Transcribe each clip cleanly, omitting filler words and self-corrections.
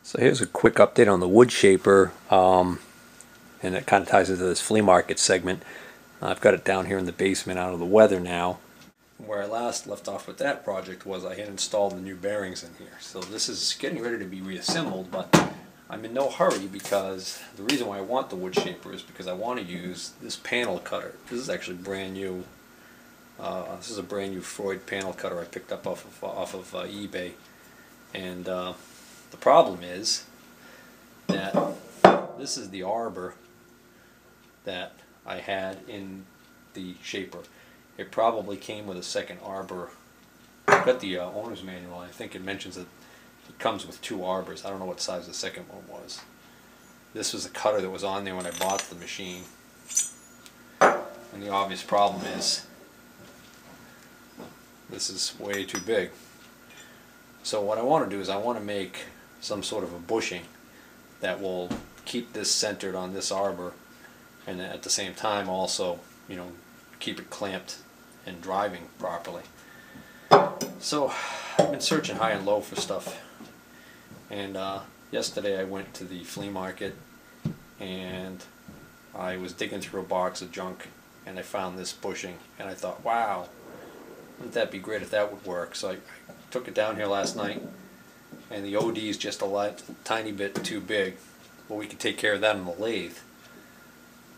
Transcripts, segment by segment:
So here's a quick update on the wood shaper, and it kind of ties into this flea market segment. I've got it down here in the basement out of the weather now. Where I last left off with that project was I had installed the new bearings in here. So this is getting ready to be reassembled, but I'm in no hurry because the reason why I want the wood shaper is because I want to use this panel cutter. This is actually brand new. This is a brand new Freud panel cutter I picked up off of eBay, and the problem is that this is the arbor that I had in the shaper. It probably came with a second arbor. I've got the owner's manual. I think it mentions that it comes with two arbors. I don't know what size the second one was. This was the cutter that was on there when I bought the machine. And the obvious problem is this is way too big. So what I want to do is I want to make some sort of a bushing that will keep this centered on this arbor, and at the same time also, you know, keep it clamped and driving properly. So I've been searching high and low for stuff, and yesterday I went to the flea market and I was digging through a box of junk and I found this bushing, and I thought, wow, wouldn't that be great if that would work. So I took it down here last night, and the OD is just a tiny bit too big, but we could take care of that on the lathe.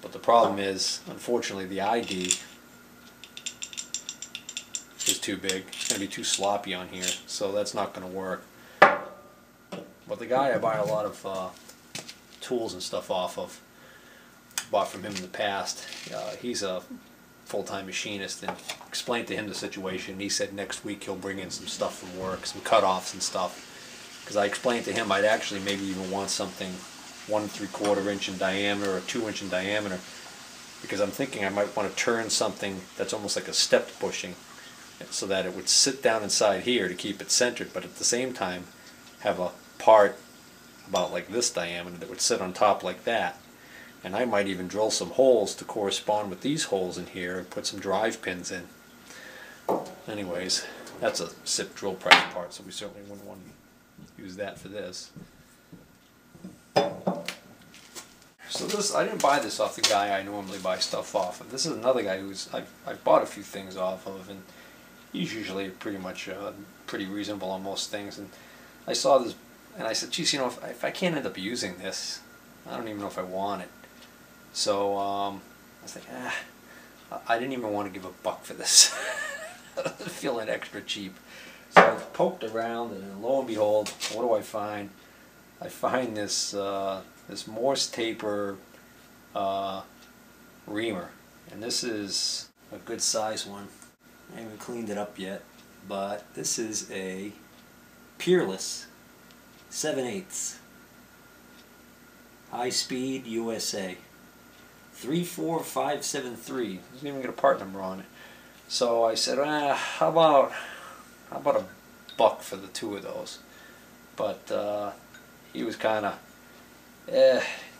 But the problem is, unfortunately, the ID is too big. It's going to be too sloppy on here, so that's not going to work. But the guy I buy a lot of tools and stuff off of, bought from him in the past, he's a full-time machinist, and explained to him the situation. He said next week he'll bring in some stuff from work, some cutoffs and stuff, because I explained to him I'd actually maybe even want something 1 3/4 inch in diameter or 2 inch in diameter, because I'm thinking I might want to turn something that's almost like a stepped bushing so that it would sit down inside here to keep it centered, but at the same time have a part about like this diameter that would sit on top like that. And I might even drill some holes to correspond with these holes in here and put some drive pins in. Anyways, that's a SIP drill press part, so we certainly wouldn't want to use that for this. So this, I didn't buy this off the guy I normally buy stuff off of. This is another guy who's I've bought a few things off of, and he's usually pretty much pretty reasonable on most things. And I saw this, and I said, geez, you know, if I can't end up using this, I don't even know if I want it. So I was like, I didn't even want to give $1 for this. I was feeling extra cheap. So I poked around, and lo and behold, what do I find? I find this this Morse taper reamer, and this is a good size one. I haven't cleaned it up yet, but this is a Peerless 7/8 high speed USA 34573. Doesn't even get a part number on it. So I said, how about $1 for the two of those? But he was kind of,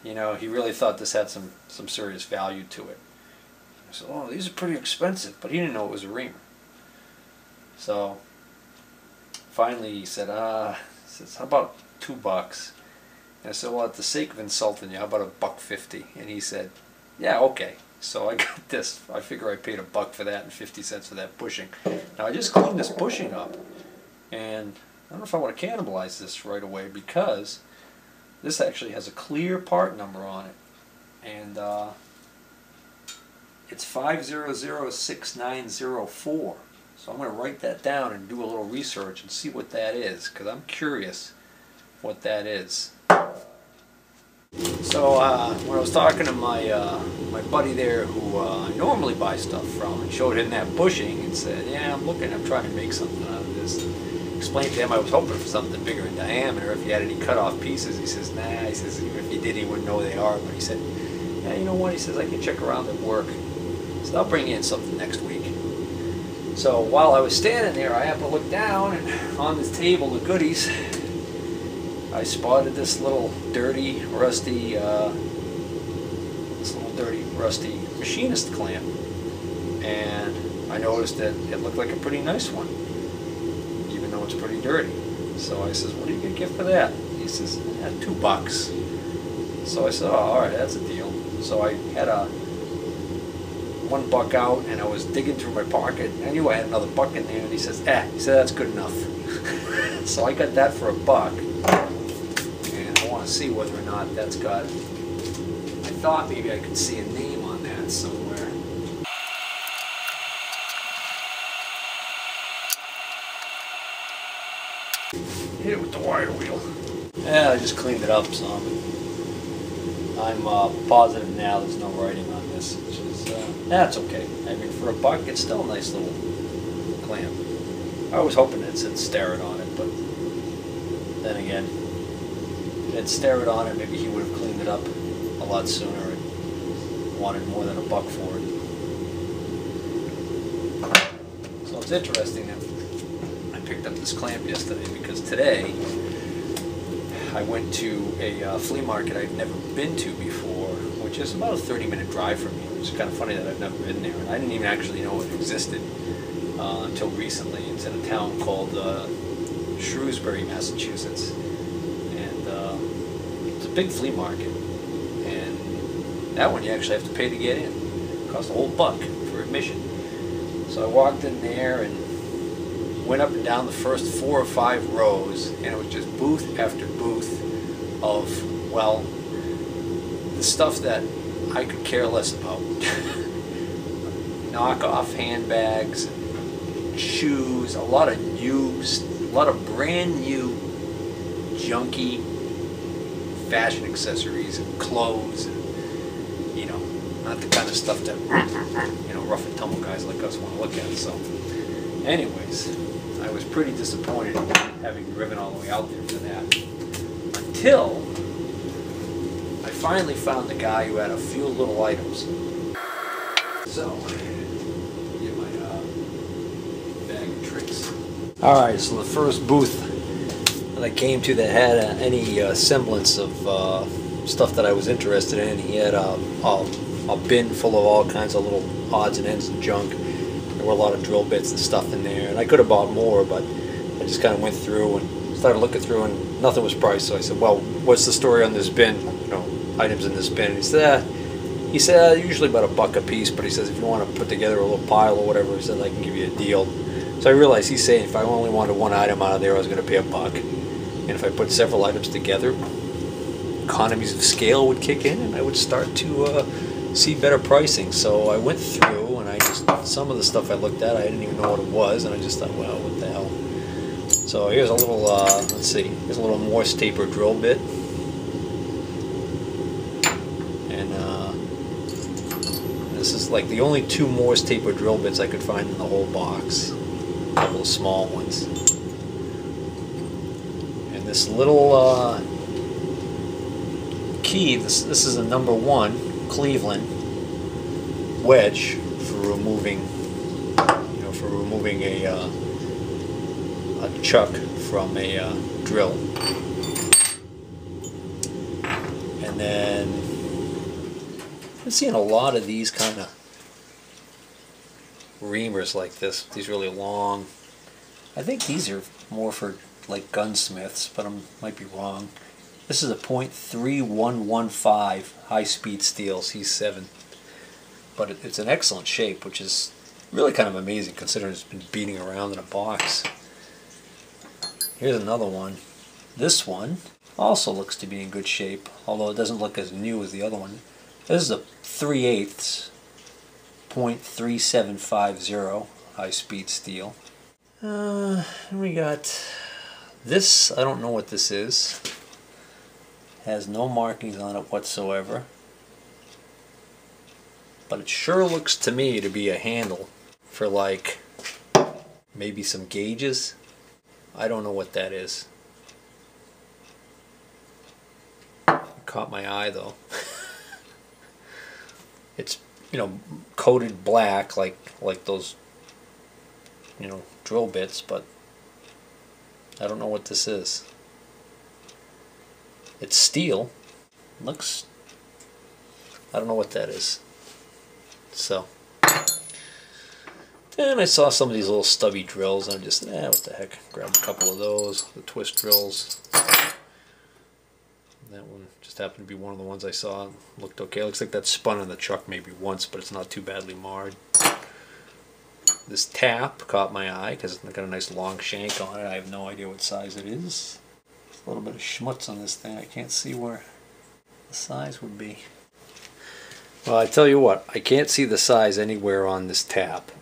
you know, he really thought this had some serious value to it. I said, oh, these are pretty expensive, but he didn't know it was a reamer. So finally he said, how about $2? And I said, well, at the sake of insulting you, how about $1.50? And he said, yeah, okay. So I got this. I figure I paid $1 for that and 50 cents for that bushing. Now I just cleaned this bushing up, and I don't know if I want to cannibalize this right away, because this actually has a clear part number on it, and it's 5006904. So I'm going to write that down and do a little research and see what that is, because I'm curious what that is. So when I was talking to my buddy there, who I normally buy stuff from, and showed him that bushing and said, yeah, I'm trying to make something out of this. And explained to him I was hoping for something bigger in diameter. If you had any cut off pieces, he says, nah. He says, even if you did, he wouldn't know they are. But he said, yeah, you know what? He says, I can check around at work. So I'll bring you in something next week. So while I was standing there, I happened to look down, and on this table of goodies, I spotted this little dirty, rusty Machinist clamp, and I noticed that it looked like a pretty nice one, even though it's pretty dirty. So I says, what do you get for that? He pieces at $2. So I said, oh, alright, that's a deal. So I had $1 out, and I was digging through my pocket. I knew I had another buck in there, and he says, he said, that's good enough. So I got that for $1, and I want to see whether or not that's got, I thought maybe I could see a name on that somewhere. Hit it with the wire wheel. Yeah, I just cleaned it up some. I'm positive now there's no writing on this, which is, that's okay. I mean, for $1, it's still a nice little clamp. I was hoping it said Starrett on it, but then again, if it had Starrett on it, maybe he would have cleaned it up a lot sooner and wanted more than $1 for it. So it's interesting that I picked up this clamp yesterday, because today I went to a flea market I've never been to before, which is about a 30-minute drive from me. It's kind of funny that I've never been there, and I didn't even actually know it existed until recently. It's in a town called Shrewsbury, Massachusetts, and it's a big flea market, and that one you actually have to pay to get in. It costs a whole $1 for admission. So I walked in there and went up and down the first 4 or 5 rows, and it was just booth after booth of, well, the stuff that I could care less about. Knockoff handbags, shoes, a lot of brand new junky fashion accessories and clothes, and, you know, not the kind of stuff that, you know, rough and tumble guys like us want to look at. So anyways, I was pretty disappointed having driven all the way out there for that, until I finally found the guy who had a few little items. So, get my bag of tricks. Alright, so the first booth that I came to that had any semblance of stuff that I was interested in, he had a bin full of all kinds of little odds and ends and junk. There were a lot of drill bits and stuff in there, and I could have bought more, but I just kind of went through and started looking through, and nothing was priced. So I said, well, what's the story on this bin, you know, items in this bin? And he said, usually about $1 a piece, but he says, if you want to put together a little pile or whatever, he said, I can give you a deal. So I realized he's saying if I only wanted one item out of there, I was going to pay $1. And if I put several items together, economies of scale would kick in, and I would start to see better pricing. So I went through, and some of the stuff I looked at, I didn't even know what it was, and I just thought, well, what the hell. So here's a little, let's see, here's a little Morse taper drill bit. And this is like the only 2 Morse taper drill bits I could find in the whole box. A couple of small ones. And this little key, this is a #1 Cleveland wedge for removing, you know, a chuck from a drill. And then I'm seeing a lot of these kind of reamers like this, these really long. I think these are more for like gunsmiths, but I might be wrong. This is a .3115 high-speed steel C7, but it's an excellent shape, which is really kind of amazing considering it's been beating around in a box. Here's another one. This one also looks to be in good shape, although it doesn't look as new as the other one. This is a 3/8 .3750 high-speed steel. We got this. I don't know what this is. Has no markings on it whatsoever, but it sure looks to me to be a handle for like maybe some gauges. I don't know what that is. It caught my eye though. It's, you know, coated black like those, you know, drill bits, but I don't know what this is. It's steel. Looks, I don't know what that is. So, then I saw some of these little stubby drills, and I'm just, what the heck, grab a couple of those, the twist drills. That one just happened to be one of the ones I saw. Looked okay. Looks like that spun on the truck maybe once, but it's not too badly marred. This tap caught my eye because it's got a nice long shank on it. I have no idea what size it is. There's a little bit of schmutz on this thing. I can't see where the size would be. Well, I tell you what, I can't see the size anywhere on this tap.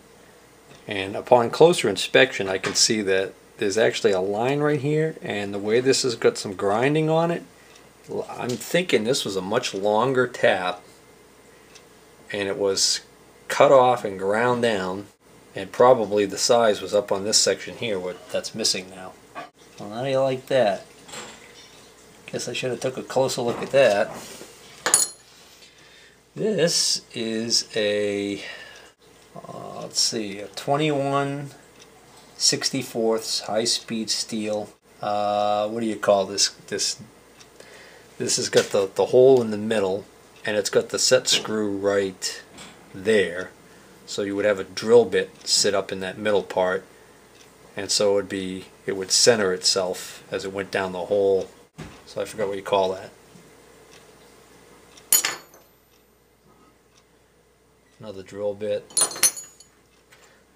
And upon closer inspection, I can see that there's actually a line right here, and the way this has got some grinding on it, I'm thinking this was a much longer tap, and it was cut off and ground down, and probably the size was up on this section here, that's missing now. Well, how do you like that? Guess I should have took a closer look at that. This is a, let's see, a 21/64 high-speed steel. What do you call this? This has got the hole in the middle, and it's got the set screw right there. So you would have a drill bit sit up in that middle part, and so it would center itself as it went down the hole. So I forgot what you call that. Another drill bit.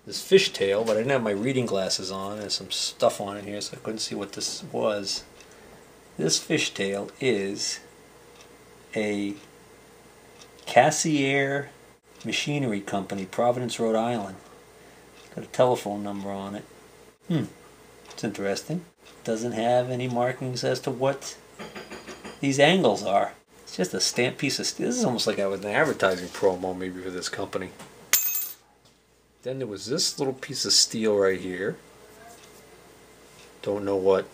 This fishtail, but I didn't have my reading glasses on. There's some stuff on it here, so I couldn't see what this was. This fishtail is a Cassier Machinery Company, Providence, Rhode Island. Got a telephone number on it. It's interesting. Doesn't have any markings as to what these angles are. It's just a stamped piece of steel. This is almost like I was an advertising promo maybe for this company. Then there was this little piece of steel right here. Don't know what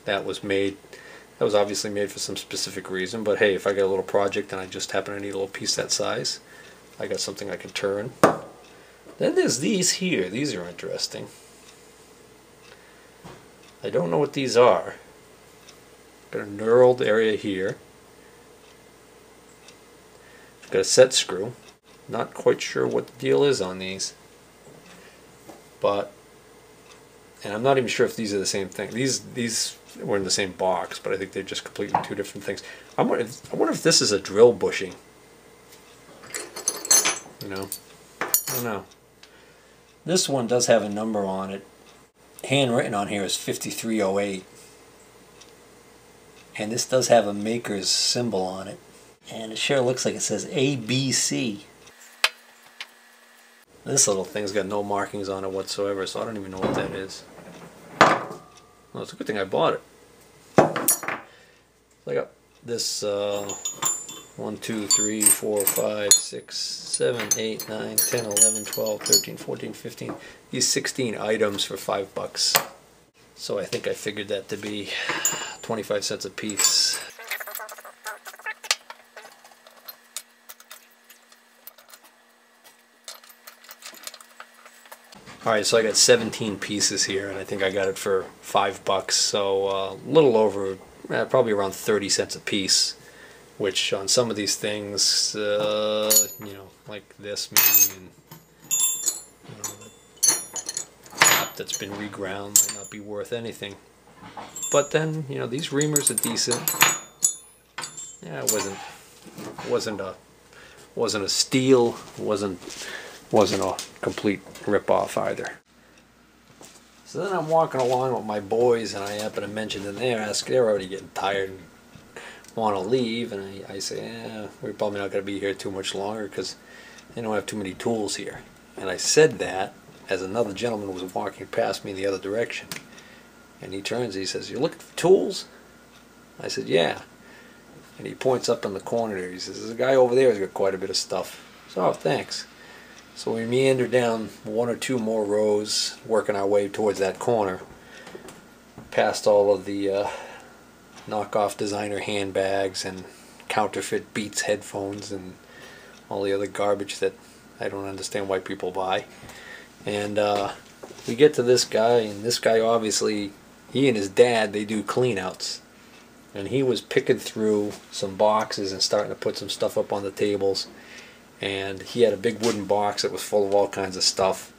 that was made. That was obviously made for some specific reason, but hey, if I got a little project and I just happen to need a little piece that size, I got something I can turn. Then there's these here. These are interesting. I don't know what these are. Got a knurled area here. Got a set screw. Not quite sure what the deal is on these. But, and I'm not even sure if these are the same thing. These were in the same box, but I think they're just completely two different things. I wonder if this is a drill bushing. You know, I don't know. This one does have a number on it. Handwritten on here is 5308. And this does have a maker's symbol on it. And it sure looks like it says ABC. This little thing's got no markings on it whatsoever, so I don't even know what that is. Well, it's a good thing I bought it. I got this 1, 2, 3, 4, 5, 6, 7, 8, 9, 10, 11, 12, 13, 14, 15. These 16 items for $5. So I think I figured that to be 25 cents a piece. Alright, so I got 17 pieces here, and I think I got it for $5, so a little over, probably around 30 cents a piece, which on some of these things, you know, like this maybe, and you know, the top that's been reground might not be worth anything. But then, you know, these reamers are decent. Yeah, it wasn't a steal, wasn't a complete rip-off either. So then I'm walking along with my boys, and I happen to mention that they're already getting tired and want to leave, and I say, we're probably not going to be here too much longer because they don't have too many tools here. And I said that as another gentleman was walking past me in the other direction, and he turns and he says, "You're looking for tools?" I said, "Yeah." And he points up in the corner there. He says, "There's a guy over there who's got quite a bit of stuff." So, "Oh, thanks." So we meander down one or two more rows, working our way towards that corner, past all of the knockoff designer handbags and counterfeit Beats headphones and all the other garbage that I don't understand why people buy. And we get to this guy, and this guy obviously, he and his dad, they do clean-outs. And he was picking through some boxes and starting to put some stuff up on the tables. And he had a big wooden box that was full of all kinds of stuff,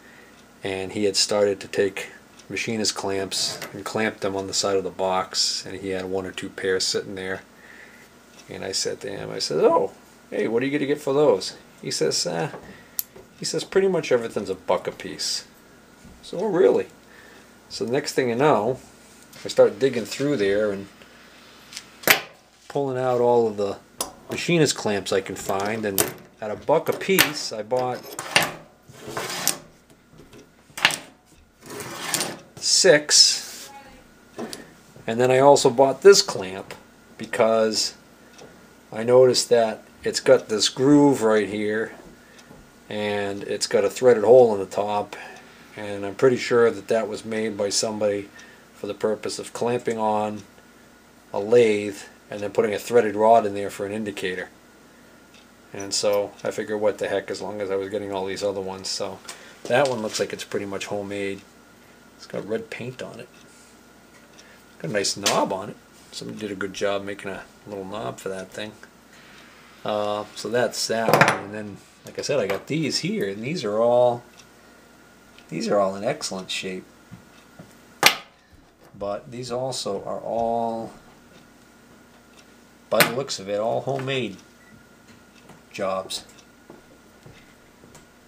and he had started to take machinist clamps and clamp them on the side of the box, and he had one or two pairs sitting there, And I said to him, I said, "Oh, hey, what are you going to get for those?" He says, pretty much everything's $1 a piece. So, "Oh, really?" So the next thing you know, I start digging through there and pulling out all of the Machinist clamps I can find, and at $1 a piece, I bought 6. And then I also bought this clamp because I noticed that it's got this groove right here, and it's got a threaded hole in the top, and I'm pretty sure that that was made by somebody for the purpose of clamping on a lathe and then putting a threaded rod in there for an indicator. And so I figured, what the heck, as long as I was getting all these other ones. So that one looks like it's pretty much homemade. It's got red paint on it. Got a nice knob on it. Somebody did a good job making a little knob for that thing. So that's that one. And then, like I said, I got these here, and these are all in excellent shape. But these also are all, by the looks of it, all homemade jobs.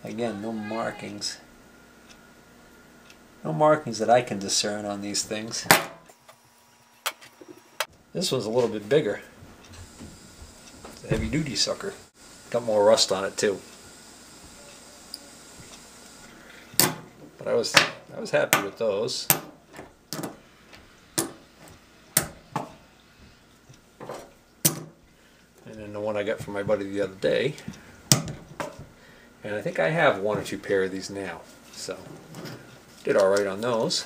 Again, no markings. No markings that I can discern on these things. This one's a little bit bigger. It's a heavy duty sucker. Got more rust on it too. But I was happy with those. And then the one I got from my buddy the other day. And I think I have 1 or 2 pair of these now. So did alright on those.